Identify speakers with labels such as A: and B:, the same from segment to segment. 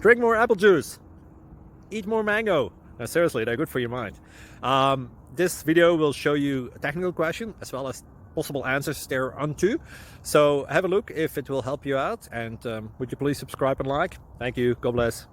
A: Drink more apple juice. Eat more mango. No, seriously, they're good for your mind. This video will show you a technical question as well as possible answers thereunto. So have a look if it will help you out, and would you please subscribe and like? Thank you. God bless.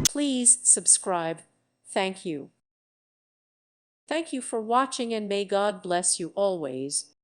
B: Please subscribe. Thank you. Thank you for watching, and may God bless you always.